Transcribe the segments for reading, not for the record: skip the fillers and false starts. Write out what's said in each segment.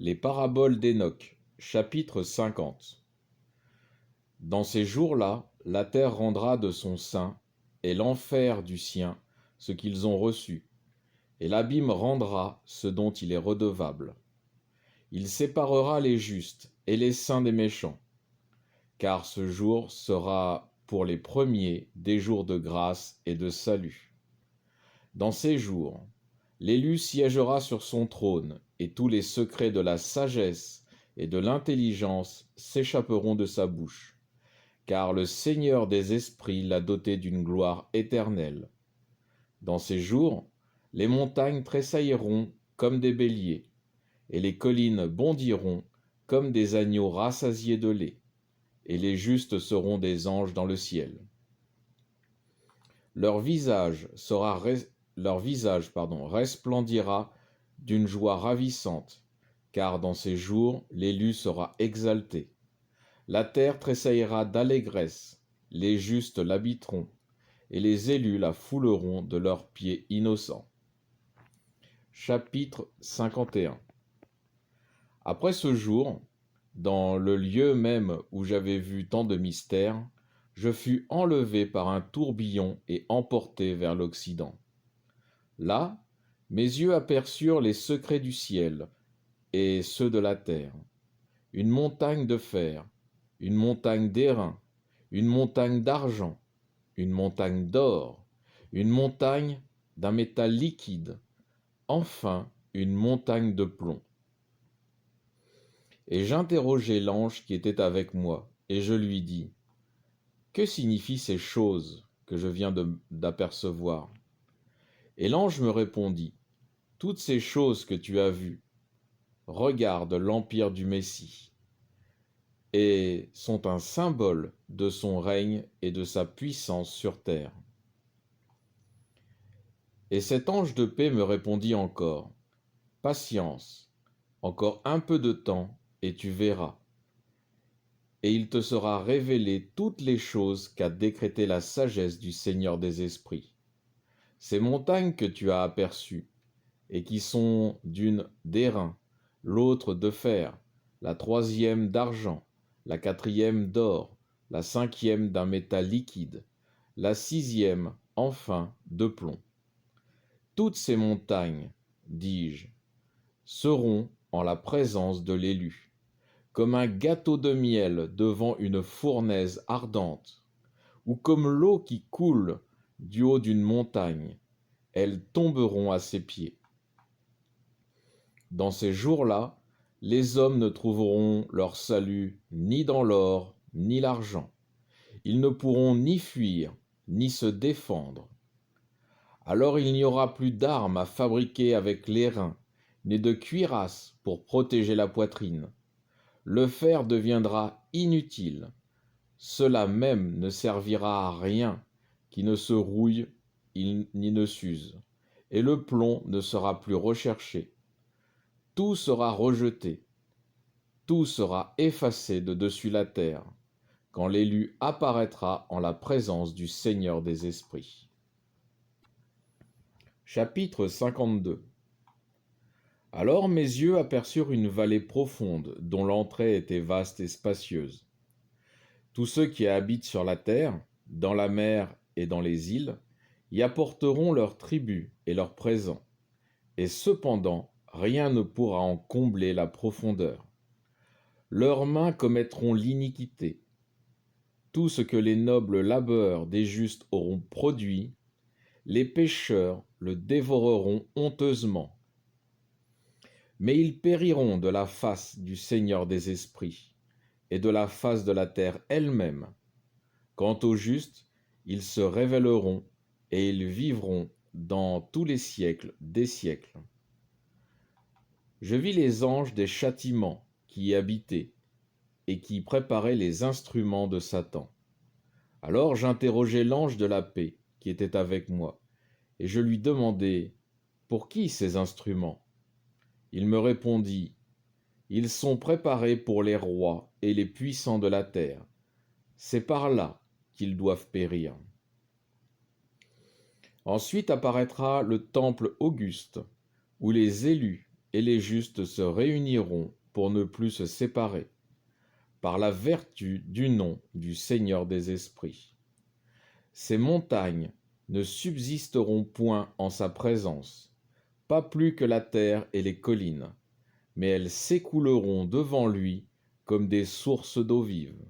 Les paraboles d'Enoch, chapitre 50. Dans ces jours-là, la terre rendra de son sein, et l'enfer du sien, ce qu'ils ont reçu, et l'abîme rendra ce dont il est redevable. Il séparera les justes et les saints des méchants, car ce jour sera pour les premiers des jours de grâce et de salut. Dans ces jours, l'élu siégera sur son trône, et tous les secrets de la sagesse et de l'intelligence s'échapperont de sa bouche, car le Seigneur des esprits l'a doté d'une gloire éternelle. Dans ces jours, les montagnes tressailleront comme des béliers, et les collines bondiront comme des agneaux rassasiés de lait, et les justes seront des anges dans le ciel. Leur visage resplendira d'une joie ravissante, car dans ces jours l'élu sera exalté. La terre tressaillera d'allégresse, les justes l'habiteront, et les élus la fouleront de leurs pieds innocents. Chapitre 51. Après ce jour, dans le lieu même où j'avais vu tant de mystères, je fus enlevé par un tourbillon et emporté vers l'Occident. Là, mes yeux aperçurent les secrets du ciel et ceux de la terre. Une montagne de fer, une montagne d'airain, une montagne d'argent, une montagne d'or, une montagne d'un métal liquide, enfin une montagne de plomb. Et j'interrogeai l'ange qui était avec moi, et je lui dis, « Que signifient ces choses que je viens d'apercevoir ?» Et l'ange me répondit, « Toutes ces choses que tu as vues, regarde l'empire du Messie, et sont un symbole de son règne et de sa puissance sur terre. » Et cet ange de paix me répondit encore, « Patience, encore un peu de temps, et tu verras. Et il te sera révélé toutes les choses qu'a décrétées la sagesse du Seigneur des esprits. Ces montagnes que tu as aperçues, et qui sont d'une d'airain, l'autre de fer, la troisième d'argent, la quatrième d'or, la cinquième d'un métal liquide, la sixième, enfin, de plomb. Toutes ces montagnes, dis-je, seront en la présence de l'élu, comme un gâteau de miel devant une fournaise ardente, ou comme l'eau qui coule du haut d'une montagne, elles tomberont à ses pieds. Dans ces jours-là, les hommes ne trouveront leur salut ni dans l'or, ni l'argent. Ils ne pourront ni fuir, ni se défendre. Alors il n'y aura plus d'armes à fabriquer avec l'airain, ni de cuirasses pour protéger la poitrine. Le fer deviendra inutile. Cela même ne servira à rien qui ne se rouille ni ne s'use, et le plomb ne sera plus recherché. Tout sera rejeté, tout sera effacé de dessus la terre, quand l'élu apparaîtra en la présence du Seigneur des esprits. Chapitre 52. Alors mes yeux aperçurent une vallée profonde, dont l'entrée était vaste et spacieuse. Tous ceux qui habitent sur la terre, dans la mer et dans les îles, y apporteront leurs tribus et leurs présents, et cependant rien ne pourra en combler la profondeur. Leurs mains commettront l'iniquité. Tout ce que les nobles labeurs des justes auront produit, les pécheurs le dévoreront honteusement. Mais ils périront de la face du Seigneur des esprits et de la face de la terre elle-même. Quant aux justes, ils se révéleront et ils vivront dans tous les siècles des siècles. Je vis les anges des châtiments qui y habitaient et qui préparaient les instruments de Satan. Alors j'interrogeai l'ange de la paix qui était avec moi, et je lui demandai, « Pour qui ces instruments ?» Il me répondit, « Ils sont préparés pour les rois et les puissants de la terre. C'est par là qu'ils doivent périr. » Ensuite apparaîtra le temple auguste, où les élus et les justes se réuniront pour ne plus se séparer, par la vertu du nom du Seigneur des esprits. Ces montagnes ne subsisteront point en sa présence, pas plus que la terre et les collines, mais elles s'écouleront devant lui comme des sources d'eau vive.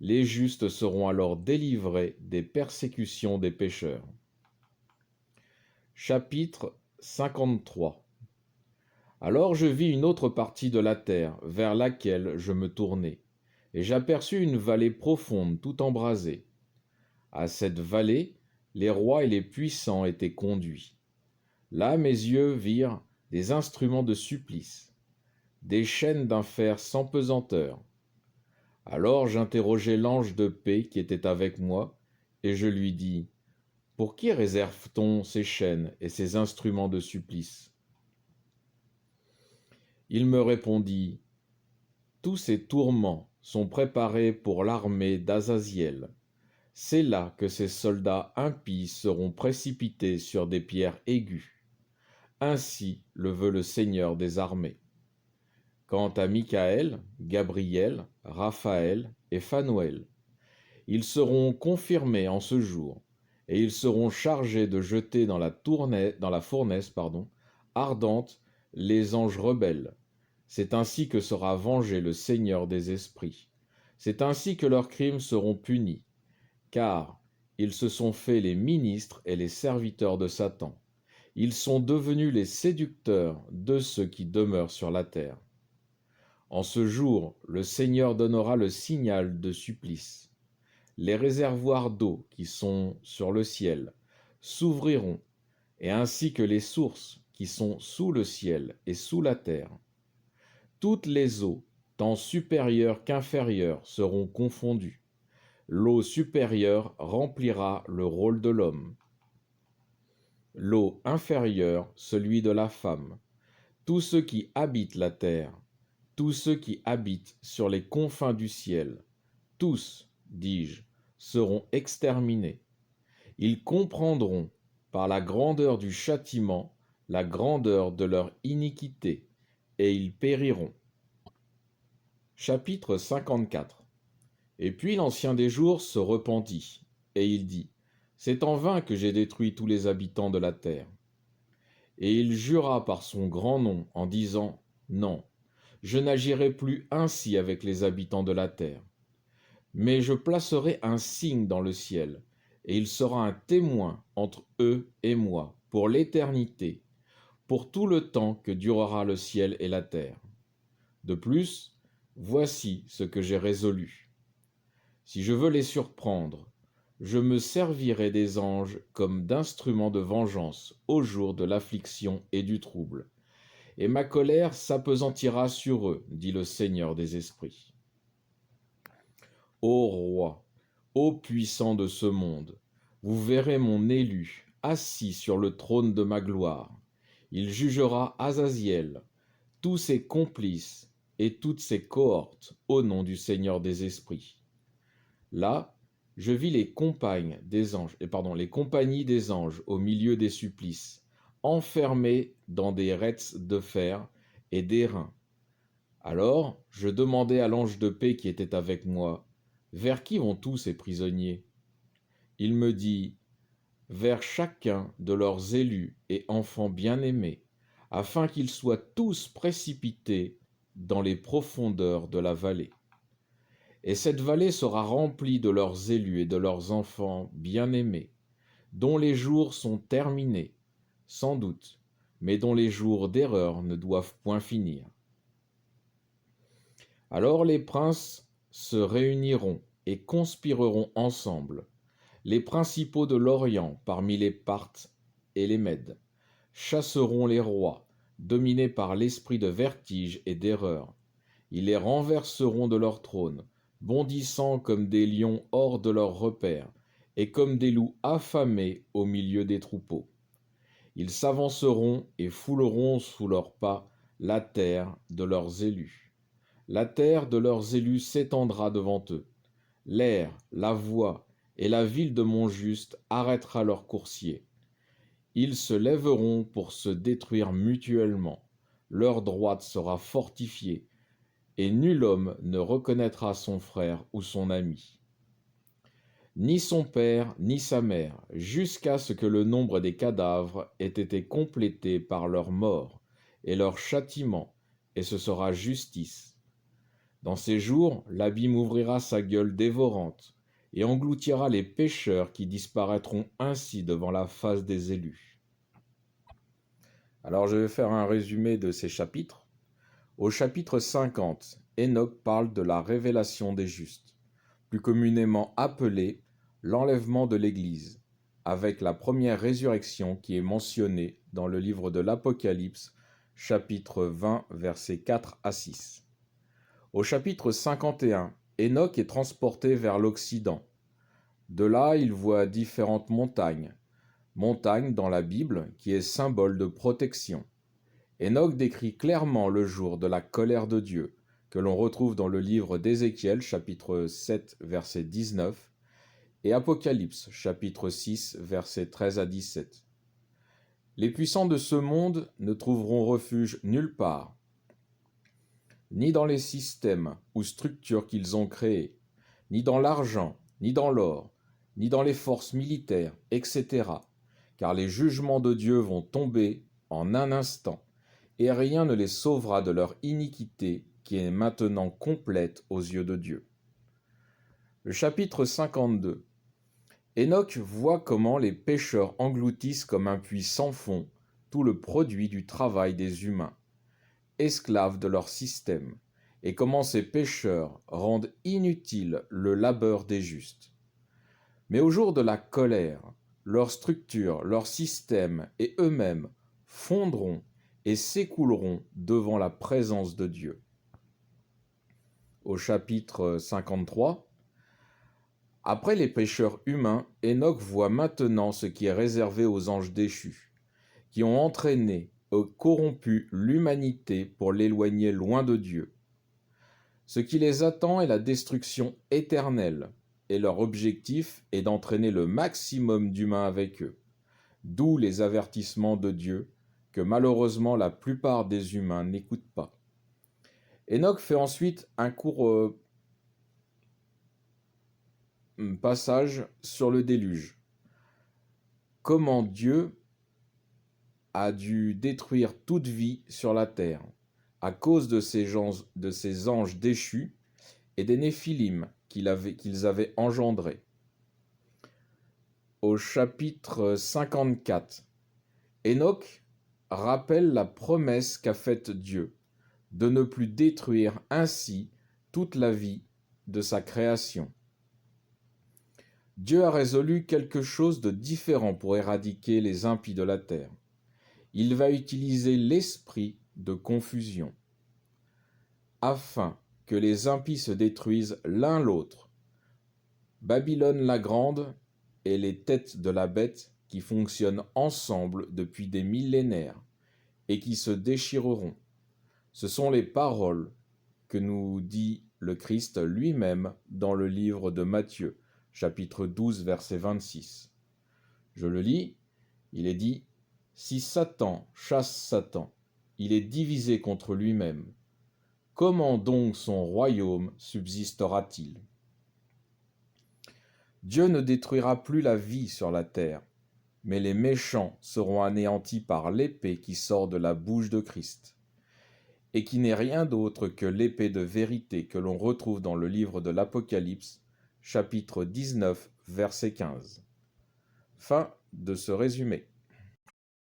Les justes seront alors délivrés des persécutions des pécheurs. Chapitre 53. Alors je vis une autre partie de la terre vers laquelle je me tournai, et j'aperçus une vallée profonde tout embrasée. À cette vallée, les rois et les puissants étaient conduits. Là mes yeux virent des instruments de supplice, des chaînes d'un fer sans pesanteur. Alors j'interrogeai l'ange de paix qui était avec moi, et je lui dis, pour qui réserve-t-on ces chaînes et ces instruments de supplice? Il me répondit, tous ces tourments sont préparés pour l'armée d'Azaziel. C'est là que ces soldats impies seront précipités sur des pierres aiguës. Ainsi le veut le Seigneur des armées. Quant à Michaël, Gabriel, Raphaël et Phanuel, ils seront confirmés en ce jour, et ils seront chargés de jeter dans la fournaise ardente les anges rebelles. C'est ainsi que sera vengé le Seigneur des esprits. C'est ainsi que leurs crimes seront punis, car ils se sont faits les ministres et les serviteurs de Satan. Ils sont devenus les séducteurs de ceux qui demeurent sur la terre. En ce jour, le Seigneur donnera le signal de supplice. Les réservoirs d'eau qui sont sur le ciel s'ouvriront, et ainsi que les sources qui sont sous le ciel et sous la terre. Toutes les eaux, tant supérieures qu'inférieures, seront confondues. L'eau supérieure remplira le rôle de l'homme. L'eau inférieure, celui de la femme. Tous ceux qui habitent la terre, tous ceux qui habitent sur les confins du ciel, tous, dis-je, seront exterminés. Ils comprendront, par la grandeur du châtiment, la grandeur de leur iniquité, et ils périront. Chapitre 54. Et puis l'Ancien des jours se repentit, et il dit, c'est en vain que j'ai détruit tous les habitants de la terre. Et il jura par son grand nom en disant, non, je n'agirai plus ainsi avec les habitants de la terre. Mais je placerai un signe dans le ciel, et il sera un témoin entre eux et moi, pour l'éternité, pour tout le temps que durera le ciel et la terre. De plus, voici ce que j'ai résolu. Si je veux les surprendre, je me servirai des anges comme d'instruments de vengeance au jour de l'affliction et du trouble. Et ma colère s'appesantira sur eux, dit le Seigneur des esprits. Ô roi, ô puissant de ce monde, vous verrez mon élu assis sur le trône de ma gloire. Il jugera Azaziel, tous ses complices et toutes ses cohortes au nom du Seigneur des esprits. Là, je vis les compagnies des anges au milieu des supplices, enfermés dans des rets de fer et d'airain. Alors je demandai à l'ange de paix qui était avec moi, vers qui vont tous ces prisonniers? Il me dit, vers chacun de leurs élus et enfants bien-aimés, afin qu'ils soient tous précipités dans les profondeurs de la vallée. Et cette vallée sera remplie de leurs élus et de leurs enfants bien-aimés, dont les jours sont terminés, sans doute, mais dont les jours d'erreur ne doivent point finir. Alors les princes se réuniront et conspireront ensemble, les principaux de l'Orient parmi les Parthes et les Mèdes, chasseront les rois, dominés par l'esprit de vertige et d'erreur. Ils les renverseront de leur trône, bondissant comme des lions hors de leurs repères, et comme des loups affamés au milieu des troupeaux. Ils s'avanceront et fouleront sous leurs pas la terre de leurs élus. La terre de leurs élus s'étendra devant eux. L'air, la voie et la ville de mon juste arrêtera leurs coursiers. Ils se lèveront pour se détruire mutuellement. leur droite sera fortifiée, et nul homme ne reconnaîtra son frère ou son ami, ni son père, ni sa mère, jusqu'à ce que le nombre des cadavres ait été complété par leur mort et leur châtiment, et ce sera justice. Dans ces jours, l'abîme ouvrira sa gueule dévorante, et engloutira les pécheurs qui disparaîtront ainsi devant la face des élus. Alors je vais faire un résumé de ces chapitres. Au chapitre 50, Enoch parle de la révélation des justes, plus communément appelée l'enlèvement de l'Église, avec la première résurrection qui est mentionnée dans le livre de l'Apocalypse, chapitre 20, versets 4 à 6. Au chapitre 51, Enoch est transporté vers l'Occident. De là, il voit différentes montagnes. Montagne dans la Bible qui est symbole de protection. Enoch décrit clairement le jour de la colère de Dieu, que l'on retrouve dans le livre d'Ézéchiel, chapitre 7, verset 19, et Apocalypse, chapitre 6, versets 13 à 17. Les puissants de ce monde ne trouveront refuge nulle part, ni dans les systèmes ou structures qu'ils ont créés, ni dans l'argent, ni dans l'or, ni dans les forces militaires, etc., car les jugements de Dieu vont tomber en un instant, et rien ne les sauvera de leur iniquité qui est maintenant complète aux yeux de Dieu. Le chapitre 52. Enoch voit comment les pécheurs engloutissent comme un puits sans fond tout le produit du travail des humains, esclaves de leur système, et comment ces pécheurs rendent inutile le labeur des justes. Mais au jour de la colère, leur structure, leur système et eux-mêmes fondront et s'écouleront devant la présence de Dieu. Au chapitre 53, après les pécheurs humains, Enoch voit maintenant ce qui est réservé aux anges déchus, qui ont entraîné et corrompu l'humanité pour l'éloigner loin de Dieu. Ce qui les attend est la destruction éternelle, et leur objectif est d'entraîner le maximum d'humains avec eux, d'où les avertissements de Dieu que malheureusement la plupart des humains n'écoutent pas. Enoch fait ensuite un court passage sur le déluge. Comment Dieu a dû détruire toute vie sur la terre à cause de ces anges déchus et des Néphilim qu'ils avaient engendrés. Au chapitre 54, Enoch rappelle la promesse qu'a faite Dieu de ne plus détruire ainsi toute la vie de sa création. Dieu a résolu quelque chose de différent pour éradiquer les impies de la terre. Il va utiliser l'esprit de confusion, afin que les impies se détruisent l'un l'autre. Babylone la grande et les têtes de la bête qui fonctionnent ensemble depuis des millénaires et qui se déchireront. Ce sont les paroles que nous dit le Christ lui-même dans le livre de Matthieu, chapitre 12, verset 26. Je le lis, il est dit « Si Satan chasse Satan, il est divisé contre lui-même. Comment donc son royaume subsistera-t-il » Dieu ne détruira plus la vie sur la terre, mais les méchants seront anéantis par l'épée qui sort de la bouche de Christ, et qui n'est rien d'autre que l'épée de vérité que l'on retrouve dans le livre de l'Apocalypse, chapitre 19, verset 15. Fin de ce résumé.